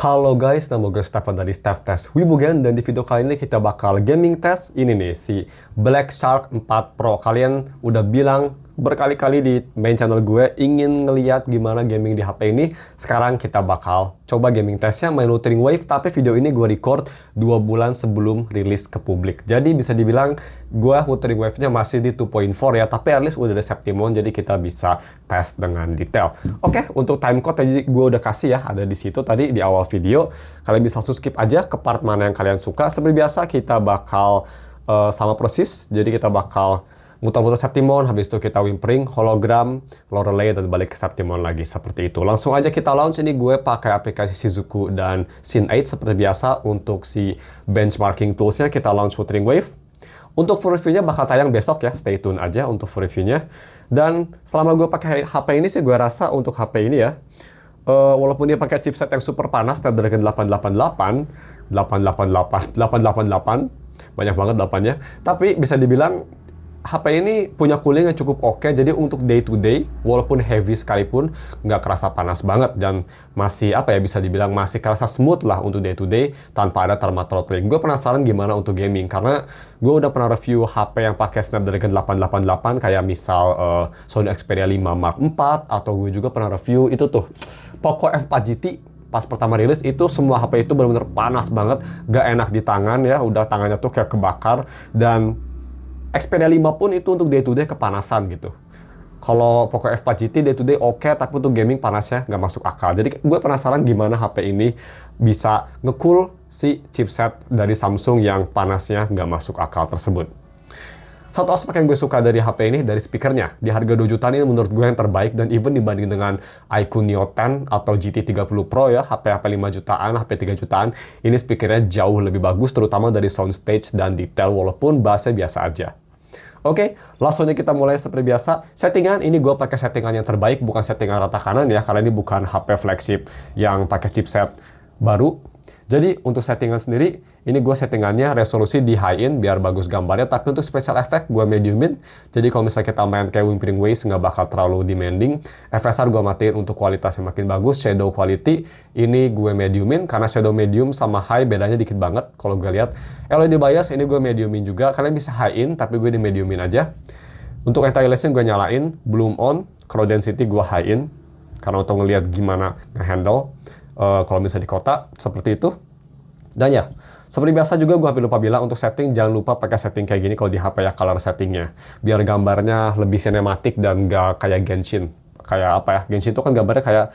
Halo guys, nama gue Stefan dari Stef Test Wibugen, dan di video kali ini kita bakal gaming test ini nih, si Black Shark 4 Pro. Kalian udah bilang berkali-kali di main channel gue ingin ngeliat gimana gaming di HP ini. Sekarang kita bakal coba gaming testnya main Wuthering Wave, tapi video ini gue record 2 bulan sebelum rilis ke publik. Jadi bisa dibilang gue Wuthering Wave-nya masih di 2.4 ya, tapi at least udah ada Septimon, jadi kita bisa tes dengan detail. Oke, untuk time code tadi gue udah kasih ya, ada di situ tadi di awal video. Kalian bisa langsung skip aja ke part mana yang kalian suka. Seperti biasa kita bakal sama persis, jadi kita bakal muter-muter Septimon, habis itu kita whimpering, hologram, Lorelei, dan balik ke Septimon lagi, seperti itu. Langsung aja kita launch. Ini gue pakai aplikasi Shizuku dan Scene8 seperti biasa. Untuk si benchmarking toolsnya kita launch Wuthering Wave. Untuk full review-nya bakal tayang besok ya, stay tune aja untuk full review-nya. Dan selama gue pakai HP ini sih, gue rasa untuk HP ini ya, walaupun dia pakai chipset yang super panas, Snapdragon 888, 888, 888, banyak banget 8-nya, tapi bisa dibilang HP ini punya cooling yang cukup oke. Jadi untuk day to day, walaupun heavy sekalipun, nggak kerasa panas banget, dan masih apa ya, bisa dibilang masih kerasa smooth lah untuk day to day tanpa ada thermal throttling. Gue penasaran gimana untuk gaming, karena gue udah pernah review HP yang pakai Snapdragon 888 kayak misal Sony Xperia 5 Mark IV, atau gue juga pernah review itu tuh Poco F4 GT. Pas pertama rilis itu semua HP itu benar-benar panas banget, gak enak di tangan ya, udah tangannya tuh kayak kebakar. Dan Xperia 5 pun itu untuk day to day kepanasan gitu. Kalau Poco F4 GT day to day oke, tapi untuk gaming panasnya nggak masuk akal. Jadi gue penasaran gimana HP ini bisa nge-cool si chipset dari Samsung yang panasnya nggak masuk akal tersebut. Satu aspek yang gue suka dari HP ini, dari speakernya. Di harga 2 jutaan ini menurut gue yang terbaik, dan even dibanding dengan iQOO Neo 10 atau GT30 Pro ya, HP 5 jutaan, HP 3 jutaan, ini speakernya jauh lebih bagus, terutama dari soundstage dan detail, walaupun bassnya biasa aja. Oke, langsung aja kita mulai seperti biasa. Settingan, ini gue pakai settingan yang terbaik, bukan settingan rata kanan ya, karena ini bukan HP flagship yang pakai chipset baru. Jadi untuk settingan sendiri, ini gue settingannya resolusi di high-in biar bagus gambarnya, tapi untuk special effect gue mediumin. Jadi kalau misalnya kita main kayak Whimpering Waves nggak bakal terlalu demanding. FSR gue matiin untuk kualitas yang makin bagus. Shadow quality ini gue mediumin, karena shadow medium sama high bedanya dikit banget kalau gue lihat. LED bias ini gue mediumin juga, kalian bisa high-in tapi gue di mediumin aja. Untuk anti-aliasing gue nyalain, bloom on, crowd density gue high-in, karena untuk ngelihat gimana nge-handle kalau misalnya di kota, seperti itu. Dan ya, seperti biasa juga gue hampir lupa bilang, untuk setting jangan lupa pakai setting kayak gini kalau di HP ya, color settingnya. Biar gambarnya lebih sinematik dan gak kayak Genshin. Kayak apa ya, Genshin itu kan gambarnya kayak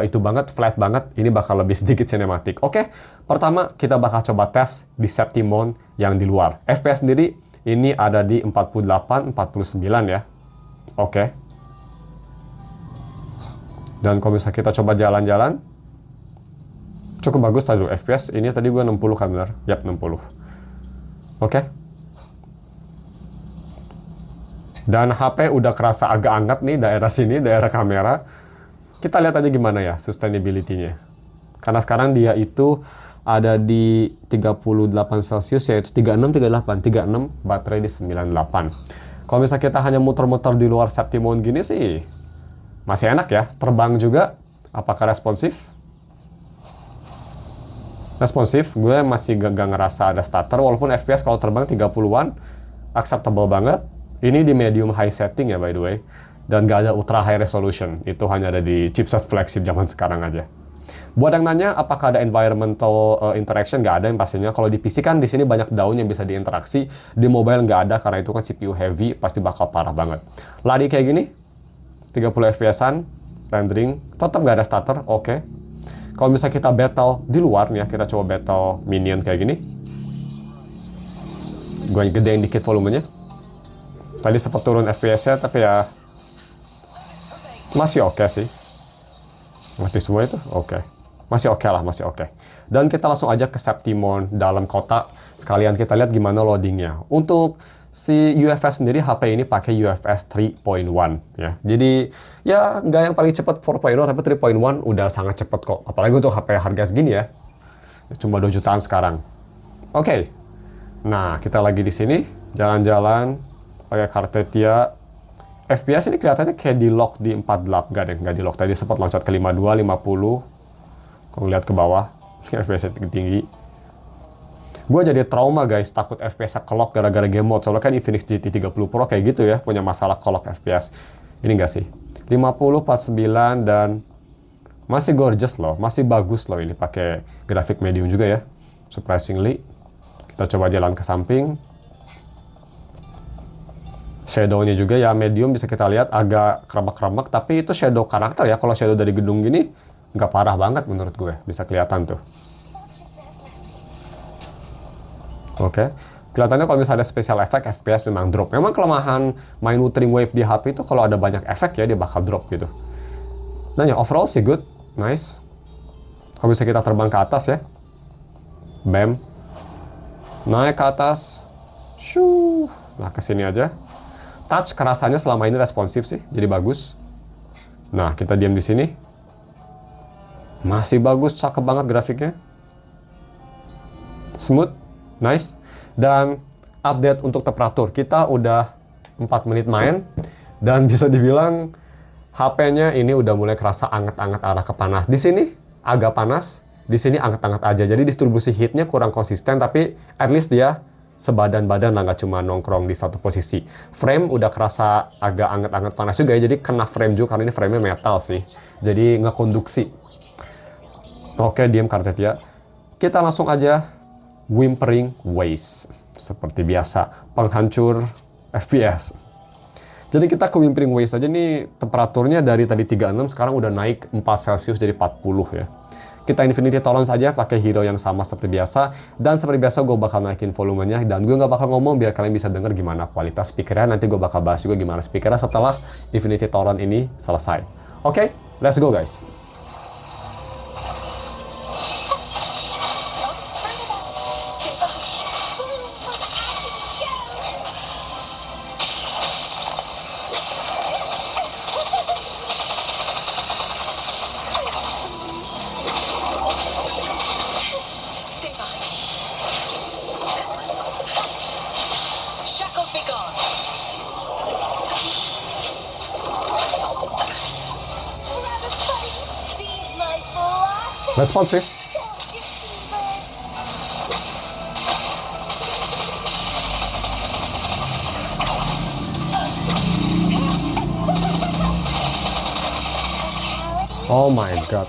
itu banget, flat banget. Ini bakal lebih sedikit sinematik. Oke, pertama kita bakal coba tes di Septimon yang di luar. FPS sendiri ini ada di 48, 49 ya. Oke. Dan kalau misalnya kita coba jalan-jalan, cukup bagus tadi FPS. Ini tadi gue 60 kan benar? Yap, 60. Oke. Dan HP udah kerasa agak hangat nih daerah sini, daerah kamera. Kita lihat aja gimana ya sustainability-nya. Karena sekarang dia itu ada di 38 Celcius, yaitu 36, 38, 36, baterai di 98. Kalau misalnya kita hanya muter-muter di luar Septimon gini sih, masih enak ya. Terbang juga, apakah responsif? Responsif, gue masih gak ngerasa ada stutter, walaupun FPS kalau terbang 30-an, acceptable banget. Ini di medium high setting ya by the way, dan gak ada ultra high resolution, itu hanya ada di chipset flagship zaman sekarang aja. Buat yang nanya apakah ada environmental interaction, gak ada yang pastinya. Kalau di PC kan di sini banyak daun yang bisa diinteraksi, di mobile nggak ada karena itu kan CPU heavy, pasti bakal parah banget. Lari kayak gini, 30 FPS-an, rendering, tetap gak ada stutter, oke. Kalau misalnya kita battle di luar nih ya, kita coba battle minion kayak gini. Gue gedein dikit volumenya. Tadi sempat turun FPS-nya, tapi ya masih oke sih. Mati semua itu? Oke. Masih oke lah, masih oke. Dan kita langsung aja ke Septimon dalam kota. Sekalian kita lihat gimana loadingnya. Untuk si UFS sendiri, HP ini pakai UFS 3.1 ya. Jadi ya nggak yang paling cepat 4.0, tapi 3.1 udah sangat cepat kok. Apalagi untuk HP harga segini ya. Cuma 2 jutaan sekarang. Oke. Nah, kita lagi di sini jalan-jalan pakai Cartetia. FPS ini kelihatannya kayak di lock di 48, nggak di lock. Tadi sempat loncat ke 52, 50. Kalau lihat ke bawah, FPS tinggi. Gue jadi trauma guys, takut FPS kelok gara-gara game mode. Soalnya kan Infinix GT 30 Pro kayak gitu ya, punya masalah kelok FPS. Ini enggak sih? 50, 49, dan masih gorgeous loh, masih bagus loh ini pakai grafik medium juga ya. Surprisingly. Kita coba jalan ke samping. Shadow-nya juga ya medium, bisa kita lihat agak kremek-kremek, tapi itu shadow karakter ya. Kalau shadow dari gedung gini, nggak parah banget menurut gue. Bisa kelihatan tuh. Oke. Kelihatannya kalau misalnya ada special effect, FPS memang drop. Memang kelemahan main Wuthering Wave di HP itu kalau ada banyak efek ya, dia bakal drop gitu. Nah ya, overall sih good. Nice. Kalau bisa kita terbang ke atas ya. Bam. Naik ke atas. Shoo. Nah, ke sini aja. Touch kerasanya selama ini responsif sih, jadi bagus. Nah, kita diam di sini. Masih bagus, cakep banget grafiknya. Smooth, nice. Dan update untuk temperatur. Kita udah 4 menit main, dan bisa dibilang HP-nya ini udah mulai kerasa anget-anget arah ke panas. Di sini agak panas, di sini anget-anget aja. Jadi distribusi heatnya kurang konsisten, tapi at least dia sebadan-badan lah, nggak cuma nongkrong di satu posisi. Frame udah kerasa agak anget-anget panas juga ya, jadi kena frame juga karena ini frame-nya metal sih. Jadi ngekonduksi. Oke, diam Kartetia. Kita langsung aja Whimpering Waves. Seperti biasa, penghancur FPS. Jadi kita ke Whimpering Waves aja nih, temperaturnya dari tadi 36, sekarang udah naik 4 Celcius jadi 40 ya. Kita Infinity Torrent saja pakai hero yang sama seperti biasa. Dan seperti biasa gue bakal naikin volumenya. Dan gue nggak bakal ngomong biar kalian bisa denger gimana kualitas speakernya. Nanti gue bakal bahas juga gimana speakernya setelah Infinity Torrent ini selesai. Oke, let's go guys. Responsif. Oh my god.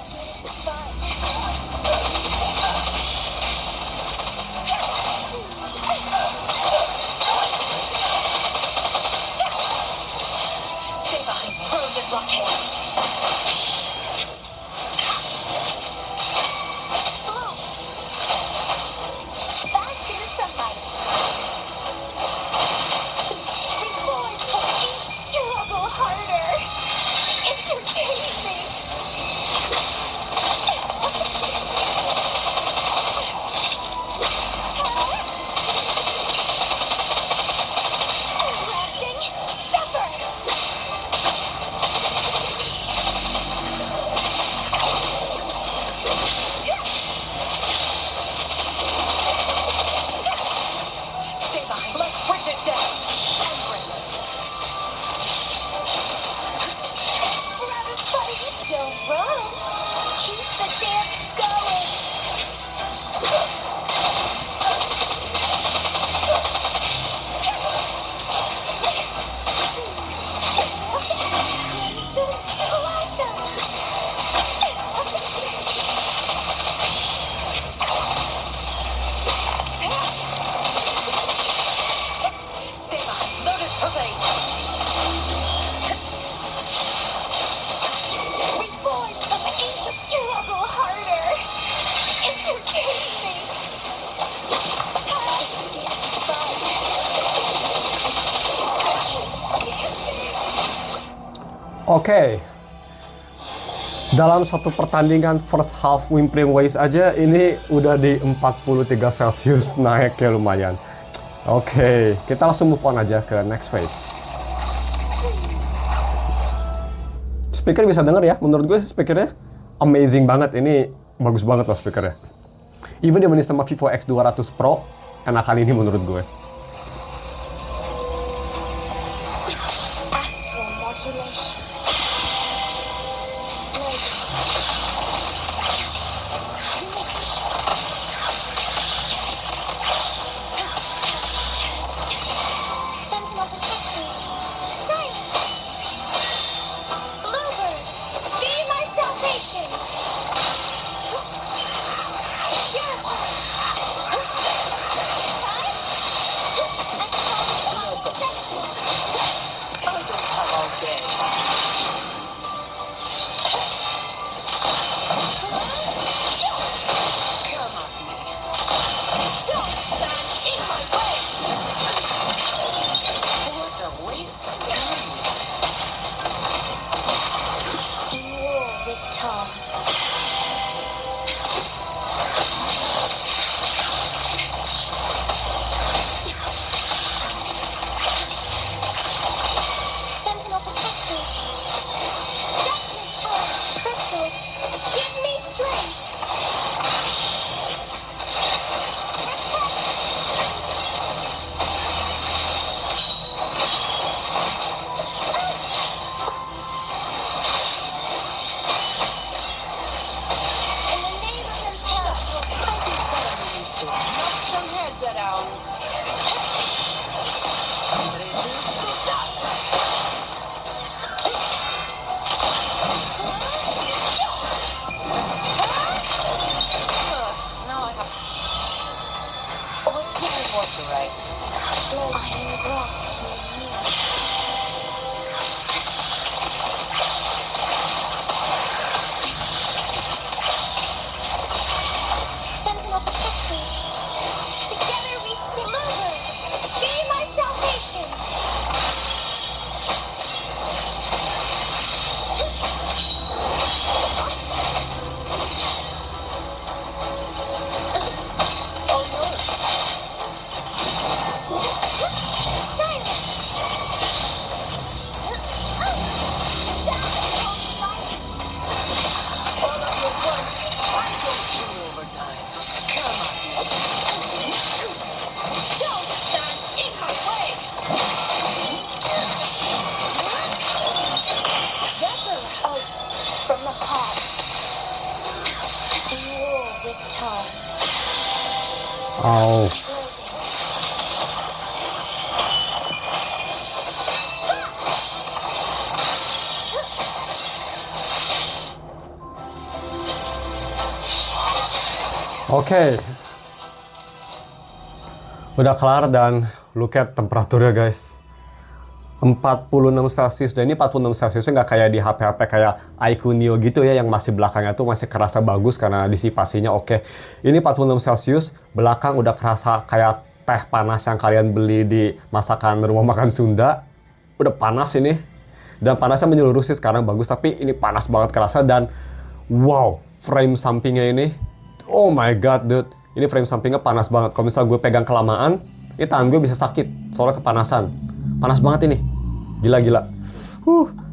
Oke. Dalam satu pertandingan first half Whimpering Waves aja ini udah di 43 Celcius, naik ya lumayan. Oke, kita langsung move on aja ke next phase. Speaker bisa denger ya, menurut gue speakernya amazing banget. Ini bagus banget loh speakernya. Even dibanding sama Vivo X200 Pro, enakan ini menurut gue. Sentinel, protect me. Together we stand. Mother, be my salvation. All yours. Silence. Shadow on light. All of your words. I'm going to overtime. Come on. Don't stand in my way. That's a oath from the heart. War with Tom. Oh, oke. Udah kelar dan look at temperaturnya guys. 46 Celcius, dan ini 46 Celciusnya nggak kayak di HP-HP kayak iQOO Neo gitu ya, yang masih belakangnya tuh masih kerasa bagus karena disipasinya oke. Ini 46 Celcius, belakang udah kerasa kayak teh panas yang kalian beli di masakan rumah makan Sunda. Udah panas ini, dan panasnya menyeluruh sih sekarang bagus, tapi ini panas banget kerasa. Dan wow, frame sampingnya ini, oh my god dude, ini frame sampingnya panas banget. Kalau misal gue pegang kelamaan, ini tangan gue bisa sakit soalnya kepanasan. Panas banget ini, gila-gila.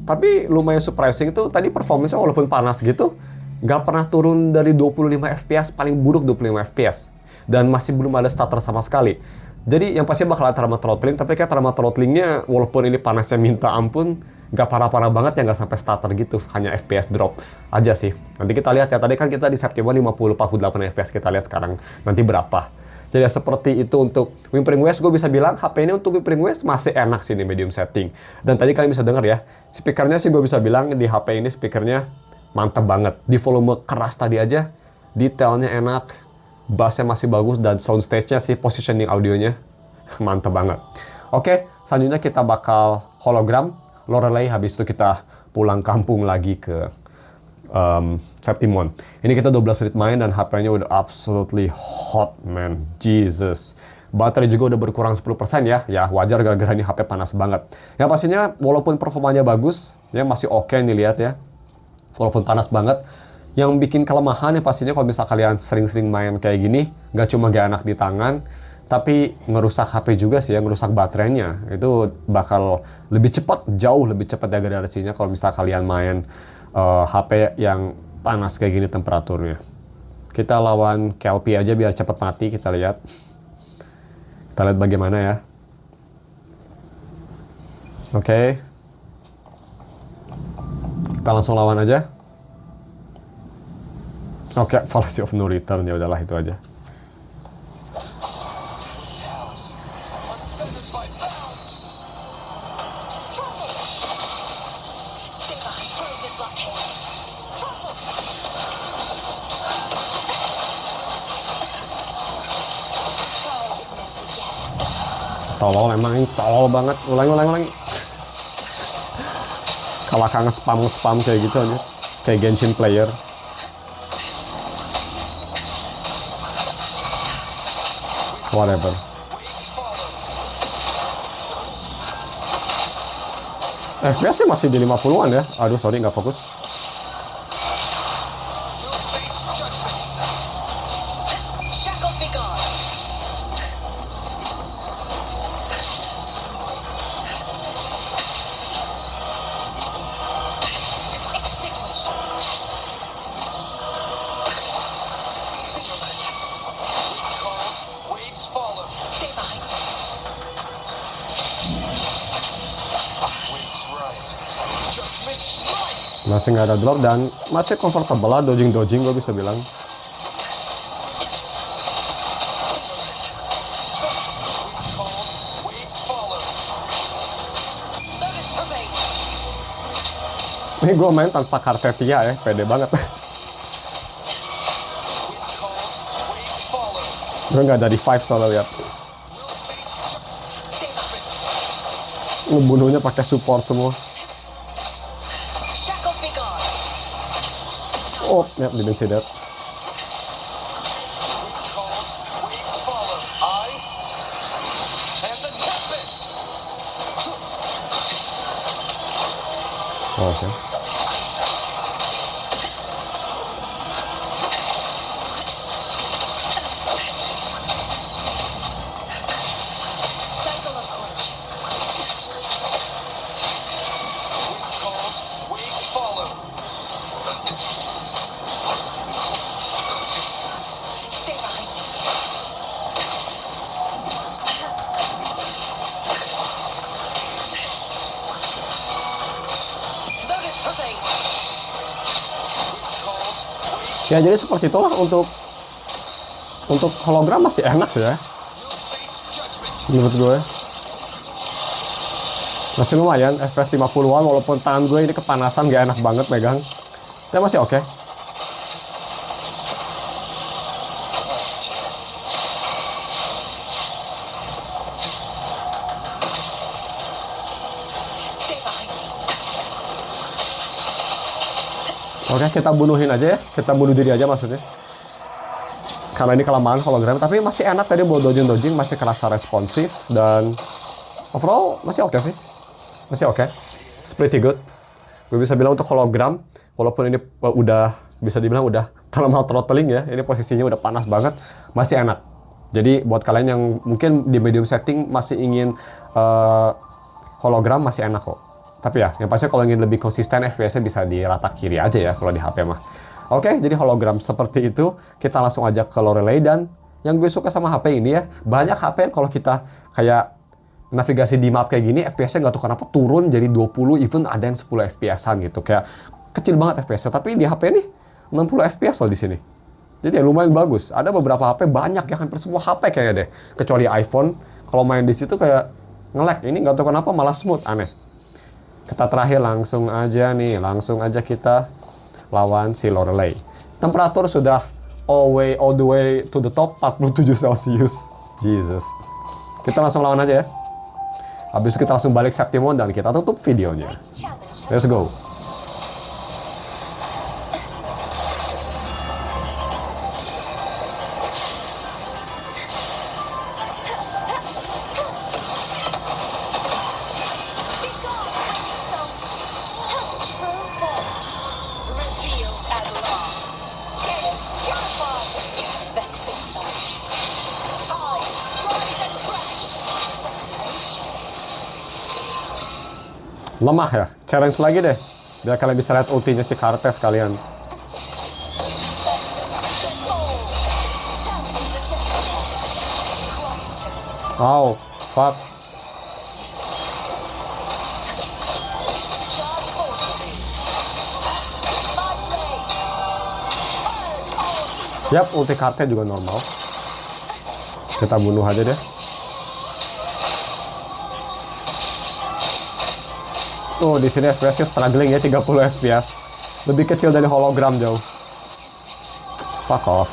Tapi lumayan surprising tuh tadi performance walaupun panas gitu, nggak pernah turun dari 25 fps, paling buruk 25 fps. Dan masih belum ada stutter sama sekali. Jadi yang pasti bakal ada thermal throttling, tapi kayak thermal throttlingnya walaupun ini panasnya minta ampun, nggak parah-parah banget ya, nggak sampai stutter gitu, hanya fps drop aja sih. Nanti kita lihat ya, tadi kan kita di September 50-48 fps, kita lihat sekarang nanti berapa. Jadi seperti itu untuk Whispering West. Gue bisa bilang HP ini untuk Whispering West masih enak sih di medium setting. Dan tadi kalian bisa dengar ya, speakernya sih gue bisa bilang di HP ini speakernya mantap banget. Di volume keras tadi aja, detailnya enak, bassnya masih bagus, dan soundstage-nya sih, positioning audionya mantap banget. Oke, selanjutnya kita bakal hologram Lorelei, habis itu kita pulang kampung lagi ke Septimon. Ini kita 12 menit main dan HP-nya udah absolutely hot man, Jesus. Baterai juga udah berkurang 10% ya. Ya wajar gara-gara ini HP panas banget. Yang pastinya walaupun performanya bagus, ya masih oke nih lihat ya. Walaupun panas banget. Yang bikin kelemahan ya pastinya kalau misal kalian sering-sering main kayak gini, nggak cuma gak enak di tangan, tapi ngerusak HP juga sih ya, ngerusak baterainya. Itu bakal lebih cepat, jauh lebih cepat degradasinya kalau misal kalian main HP yang panas kayak gini temperaturnya. Kita lawan Kelpie aja biar cepet mati, kita lihat. Kita lihat bagaimana ya. Oke. Kita langsung lawan aja. Oke, Fallacy of No Return, ya udahlah itu aja. Tolol emang ini, tolol banget. Ulangi. Kalau kangen spam kayak gitu aja. Kayak Genshin player. Whatever. FPS sih masih di 50-an ya. Aduh, sorry nggak fokus. Masih nggak ada drop dan masih comfortable lah, dodging gue bisa bilang. Ini gue main tanpa Kartetia ya, pede banget. Gue nggak ada revive soalnya lihat. Ngebunuhnya pakai support semua. Shackle be gone. Oh, ya, didn't see that. Oh, oke. Cycle of courage. Stay behind me. Lotus Parade. Ya jadi seperti itulah untuk hologram masih enak sih ya. Menurut gue. Masih lumayan, FPS 50-an walaupun tangan gue ini kepanasan, gak enak banget megang. Tapi masih oke. Stay behind me. Oke, kita bunuhin aja ya. Kita bunuh diri aja maksudnya. Karena ini kelamaan hologram, tapi masih enak tadi buat dodging, masih kerasa responsif dan overall masih oke sih. Masih oke. It's pretty good. Gue bisa bilang untuk hologram, walaupun ini udah bisa dibilang udah thermal throttling ya, ini posisinya udah panas banget, masih enak. Jadi buat kalian yang mungkin di medium setting masih ingin hologram masih enak kok. Tapi ya, yang pasti kalau ingin lebih konsisten FPS-nya bisa di rata kiri aja ya kalau di HP mah. Oke, jadi hologram seperti itu. Kita langsung aja ke Lorelei dan yang gue suka sama HP ini ya, banyak HP kalau kita kayak navigasi di map kayak gini, FPS-nya nggak tahu kenapa turun jadi 20, even ada yang 10 FPS-an gitu. Kayak kecil banget FPS-nya, tapi di HP ini 60 FPS loh di sini. Jadi ya lumayan bagus. Ada beberapa HP banyak ya, hampir semua HP kayaknya deh. Kecuali iPhone, kalau main di situ kayak nge-lag. Ini nggak tahu kenapa malah smooth, aneh. Kita terakhir langsung aja kita lawan si Lorelei. Temperatur sudah all the way to the top, 47 Celcius. Jesus. Kita langsung lawan aja ya. Habis itu kita langsung balik Septimon dan kita tutup videonya. Let's challenge. Let's go. True form. Revealed at last. It's purified. Vexing noise. Time. Rise and crash. Separation. Lemah ya. Challenge lagi deh. Biar kalian bisa lihat ultinya si Kartes kalian. Oh, fuck. Yap, ulti Kartes juga normal. Kita bunuh aja deh. Oh, di sini FPS-nya struggling ya, 30 FPS. Lebih kecil dari hologram jauh. Fuck off.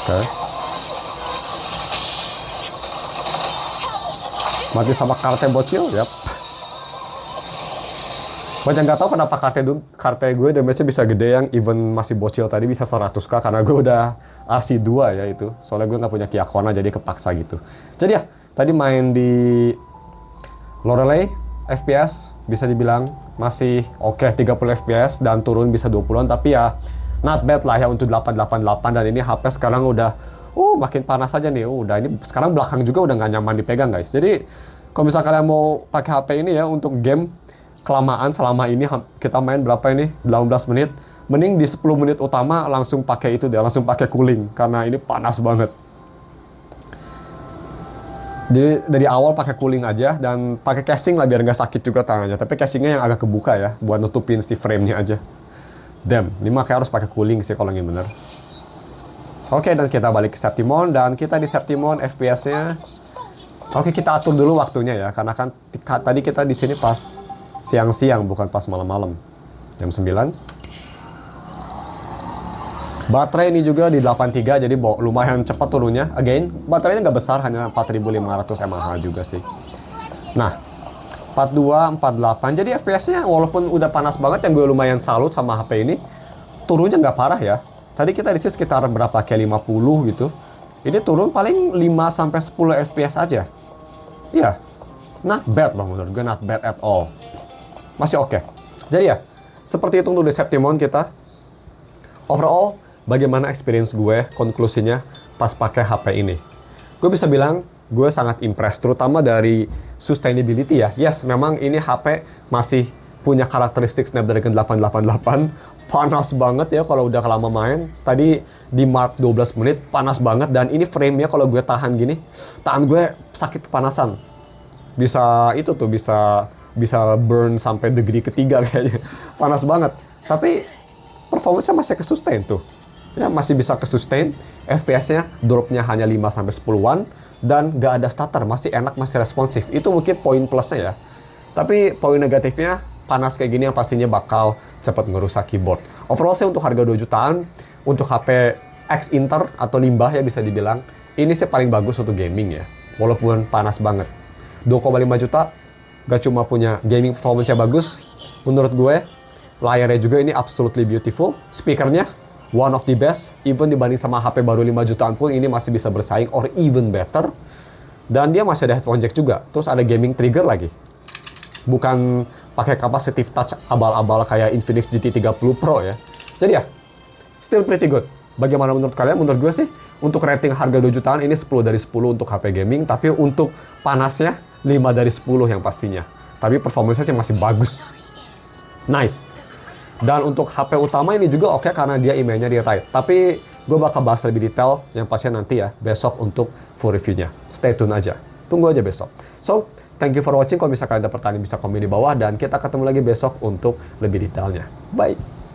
Oke. Mati sama Kartes bocil, yap. Banyak nggak tahu kenapa Kartes gue damage-nya bisa gede yang even masih bocil tadi bisa 100k karena gue udah RC2 ya itu. Soalnya gue nggak punya Kiakona jadi kepaksa gitu. Jadi ya, tadi main di Lorelei, FPS bisa dibilang masih oke 30 FPS dan turun bisa 20-an tapi ya not bad lah ya untuk 888 dan ini HP sekarang udah makin panas aja nih. Udah ini sekarang belakang juga udah nggak nyaman dipegang guys. Jadi kalau misalnya kalian mau pakai HP ini ya untuk game kelamaan selama ini kita main berapa ini 18 menit mending di 10 menit utama langsung pakai itu deh, langsung pakai cooling karena ini panas banget. Jadi dari awal pakai cooling aja dan pakai casing lah biar nggak sakit juga tangannya, tapi casingnya yang agak kebuka ya buat nutupin si frame-nya aja. Damn, ini makanya harus pakai cooling sih kalau ingin bener. Oke, dan kita balik ke Septimon dan kita di Septimon FPS-nya Oke, kita atur dulu waktunya ya, karena kan tadi kita di sini pas siang-siang, bukan pas malam-malam. Jam 9. Baterai ini juga di 83, jadi lumayan cepat turunnya. Again, baterainya nggak besar, hanya 4500 mAh juga sih. Nah, 42, 48, jadi FPS-nya walaupun udah panas banget, yang gue lumayan salut sama HP ini, turunnya nggak parah ya. Tadi kita di sini sekitar berapa, kayak 50 gitu. Ini turun paling 5-10 FPS aja. Iya, not bad loh menurut gue, not bad at all. Masih oke. Jadi ya, seperti itu untuk Deceptimon kita. Overall, bagaimana experience gue, konklusinya pas pakai HP ini. Gue bisa bilang, gue sangat impressed, terutama dari sustainability ya. Yes, memang ini HP masih punya karakteristik Snapdragon 888. Panas banget ya kalau udah lama main. Tadi di mark 12 menit, panas banget. Dan ini frame-nya kalau gue tahan gini, tangan gue sakit kepanasan. Bisa itu tuh, bisa burn sampai degree ketiga kayaknya. Panas banget. Tapi performance-nya masih ke-sustain tuh. Ya, masih bisa ke-sustain. FPS-nya drop-nya hanya 5-10-an. Dan gak ada stutter, masih enak, masih responsif. Itu mungkin poin plusnya ya. Tapi poin negatifnya, panas kayak gini yang pastinya bakal cepat ngerusak keyboard. Overall sih untuk harga 2 jutaan, untuk HP X Inter atau limbah ya bisa dibilang, ini sih paling bagus untuk gaming ya. Walaupun panas banget. 2,5 juta, gak cuma punya gaming performance yang bagus, menurut gue, layarnya juga ini absolutely beautiful. Speakernya, one of the best, even dibanding sama HP baru 5 jutaan pun ini masih bisa bersaing or even better. Dan dia masih ada headphone jack juga, terus ada gaming trigger lagi. Bukan pakai capacitive touch abal-abal kayak Infinix GT30 Pro ya. Jadi ya, still pretty good. Bagaimana menurut kalian? Menurut gue sih, untuk rating harga 2 jutaan ini 10 dari 10 untuk HP gaming, tapi untuk panasnya 5 dari 10 yang pastinya. Tapi performanya sih masih bagus. Nice. Dan untuk HP utama ini juga oke karena dia emailnya di Ride. Tapi gue bakal bahas lebih detail yang pastinya nanti ya, besok untuk full review-nya. Stay tune aja. Tunggu aja besok. So, thank you for watching. Kalau misalkan ada pertanyaan bisa komen di bawah. Dan kita ketemu lagi besok untuk lebih detailnya. Bye!